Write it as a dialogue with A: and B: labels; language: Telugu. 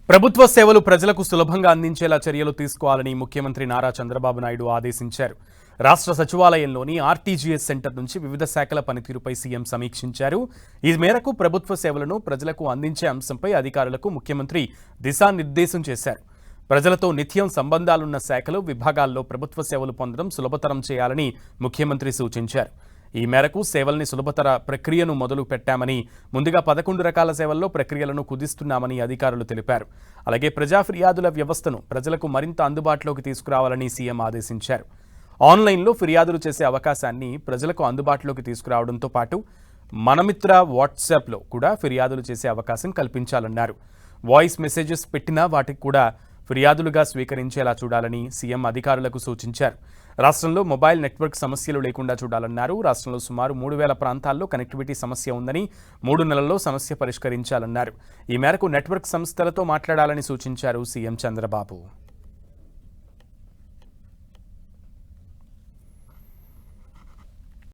A: ప్రభుత్వ సేవలు ప్రజలకు సులభంగా అందించేలా చర్యలు తీసుకోవాలని ముఖ్యమంత్రి నారా చంద్రబాబు నాయుడు ఆదేశించారు. రాష్ట్ర సచివాలయంలోని ఆర్టీజీఎస్ సెంటర్ నుంచి వివిధ శాఖల పనితీరుపై సీఎం సమీక్షించారు. ఈ మేరకు ప్రభుత్వ సేవలను ప్రజలకు అందించే అంశంపై అధికారులకు ముఖ్యమంత్రి దిశానిర్దేశం చేశారు. ప్రజలతో నిత్యం సంబంధాలున్న శాఖలు, విభాగాల్లో ప్రభుత్వ సేవలు పొందడం సులభతరం చేయాలని ముఖ్యమంత్రి సూచించారు. ఈ మేరకు సేవల్ని సులభతర ప్రక్రియను మొదలు పెట్టామని, ముందుగా 11 రకాల సేవల్లో ప్రక్రియలను కుదిస్తున్నామని అధికారులు తెలిపారు. అలాగే ప్రజా ఫిర్యాదుల వ్యవస్థను ప్రజలకు మరింత అందుబాటులోకి తీసుకురావాలని సీఎం ఆదేశించారు. ఆన్లైన్లో ఫిర్యాదులు చేసే అవకాశాన్ని ప్రజలకు అందుబాటులోకి తీసుకురావడంతో పాటు మనమిత్ర వాట్సాప్లో కూడా ఫిర్యాదులు చేసే అవకాశం కల్పించాలన్నారు. వాయిస్ మెసేజెస్ పెట్టినా వాటికి కూడా ఫిర్యాదులుగా స్వీకరించేలా చూడాలని సీఎం అధికారులకు సూచించారు. రాష్ట్రంలో మొబైల్ నెట్వర్క్ సమస్యలు లేకుండా చూడాలన్నారు. రాష్ట్రంలో సుమారు 3000 ప్రాంతాల్లో కనెక్టివిటీ సమస్య ఉందని, 3 నెలల్లో సమస్య పరిష్కరించాలన్నారు. ఈ మేరకు నెట్వర్క్ సంస్థలతో మాట్లాడాలని సూచించారు సీఎం చంద్రబాబు.